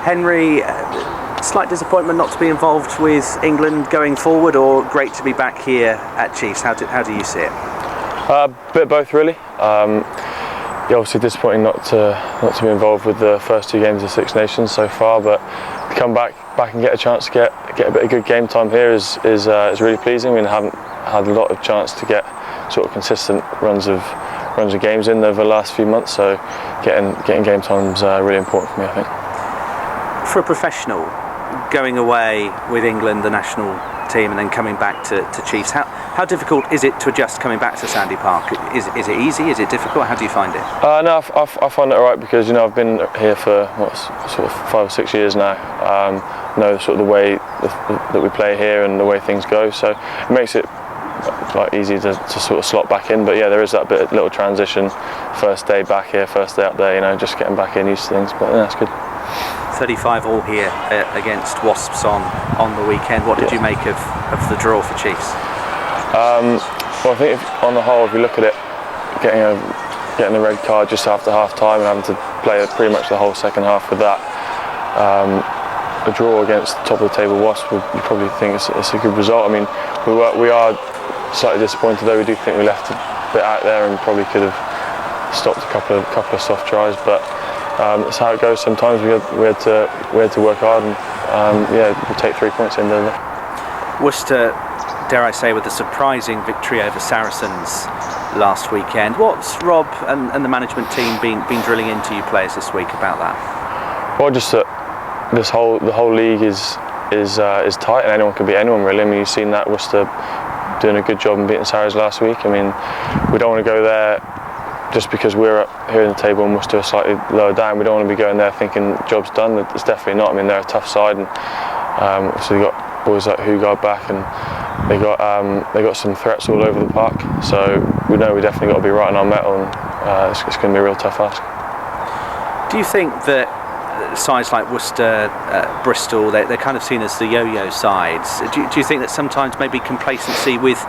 Henry, slight disappointment not to be involved with England going forward, or great to be back here at Chiefs? How do you see it? A bit of both, really. Yeah, obviously disappointing not to be involved with the first 2 games of Six Nations so far, but to come back and get a chance to get a bit of good game time here is really pleasing. I mean, I haven't had a lot of chance to get sort of consistent runs of games in over the last few months, so getting game time is really important for me, I think. For a professional, going away with England, the national team, and then coming back to Chiefs, how difficult is it to adjust coming back to Sandy Park? Is it easy? Is it difficult? How do you find it? No, I find it alright, because I've been here for sort of 5 or 6 years now. Know sort of the way that we play here and the way things go, so it makes it like easy to sort of slot back in. But yeah, there is that little transition. First day back here, first day up there. Just getting back in, used to things. But yeah, that's good. 35 all here against Wasps on the weekend. What did you make of the draw for Chiefs? Well, I think on the whole, if you look at it, getting a red card just after half time and having to play pretty much the whole second half with that, a draw against the top of the table Wasps, you probably think it's a good result. I mean, we are slightly disappointed, though. We do think we left a bit out there and probably could have stopped a couple of soft tries, but that's how it goes sometimes. We had to work hard, and yeah, we take 3 points in there. Worcester, dare I say, with a surprising victory over Saracens last weekend. What's Rob and the management team been drilling into you players this week about that? Well, just that the whole league is tight, and anyone can beat anyone, really. I mean, you've seen that Worcester doing a good job in beating Saracens last week. I mean, we don't want to go there just because we're up here in the table and Worcester are slightly lower down. We don't want to be going there thinking job's done. It's definitely not. I mean, they're a tough side, and obviously they've got boys like Hugard back, and they got some threats all over the park. So we know we definitely got to be right on our mettle, and it's going to be a real tough ask. Do you think that sides like Worcester, Bristol, they're kind of seen as the yo-yo sides? Do you think that sometimes maybe complacency with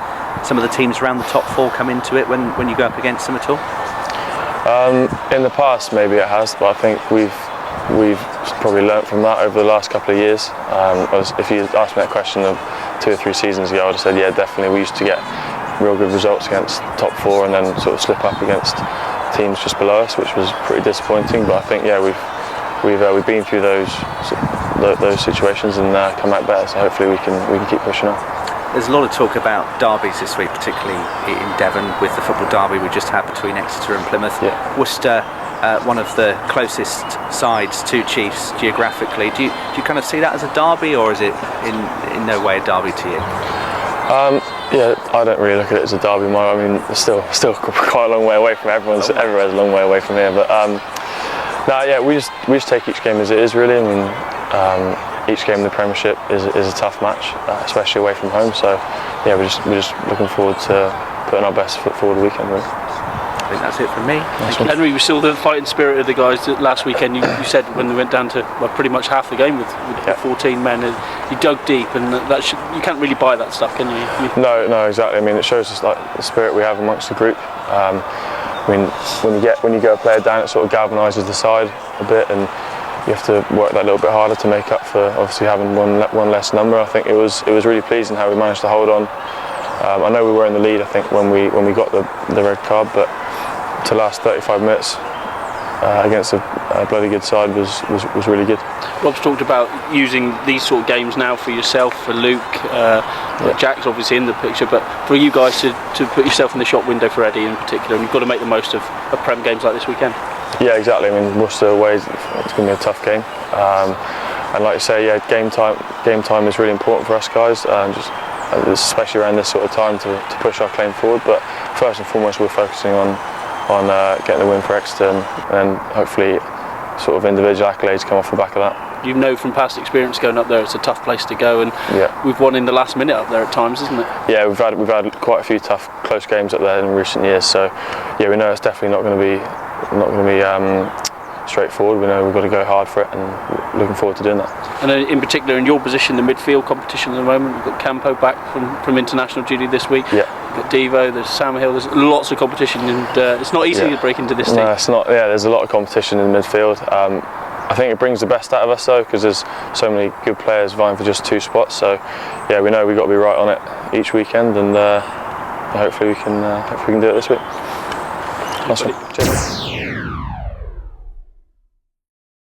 some of the teams around the top 4 come into it when you go up against them at all? In the past, maybe it has, but I think we've probably learnt from that over the last couple of years. If you asked me that question 2 or 3 seasons ago, I'd have said, yeah, definitely. We used to get real good results against top 4 and then sort of slip up against teams just below us, which was pretty disappointing. But I think, yeah, we've been through those situations and come out better. So hopefully we can keep pushing on. There's a lot of talk about derbies this week, particularly in Devon, with the football derby we just had between Exeter and Plymouth. Yeah. Worcester, one of the closest sides to Chiefs geographically. Do you kind of see that as a derby, or is it in no way a derby to you? Yeah, I don't really look at it as a derby. I mean, it's still quite a long way away from everyone's a long way away from here. But no, yeah, we just take each game as it is, really. I mean, each game in the Premiership is a tough match, especially away from home. So yeah, we're just looking forward to putting our best foot forward the weekend, really. I think that's it from me. Henry, we saw the fighting spirit of the guys last weekend. You said when they went down to pretty much half the game with 14 men, you dug deep, and you can't really buy that stuff, can you? No, exactly. I mean, it shows us like the spirit we have amongst the group. I mean, when you get a player down, it sort of galvanises the side a bit, and you have to work that little bit harder to make up for obviously having one less number. I think it was really pleasing how we managed to hold on. I know we were in the lead, I think, when we got the red card, but to last 35 minutes against a bloody good side was really good. Rob's talked about using these sort of games now for yourself, for Luke, Jack's obviously in the picture, but for you guys to put yourself in the shop window for Eddie in particular, and you've got to make the most of Prem games like this weekend. Yeah, exactly. I mean, Worcester away, it's going to be a tough game, and like you say, yeah, game time is really important for us guys, especially around this sort of time to push our claim forward. But first and foremost, we're focusing on getting the win for Exeter, and hopefully sort of individual accolades come off the back of that. You know from past experience going up there, it's a tough place to go, and we've won in the last minute up there at times, isn't it? Yeah, we've had quite a few tough, close games up there in recent years. So yeah, we know it's definitely not going to be straightforward. We know we've got to go hard for it, and looking forward to doing that. And in particular, in your position, the midfield competition at the moment, we've got Campo back from international duty this week. Yeah. We've got Devo, there's Sam Hill, there's lots of competition, and it's not easy to break into this team. No, it's not. Yeah, there's a lot of competition in the midfield. I think it brings the best out of us though, because there's so many good players vying for just 2 spots. So yeah, we know we've got to be right on it each weekend, and hopefully we can do it this week. Nice one. Cheers.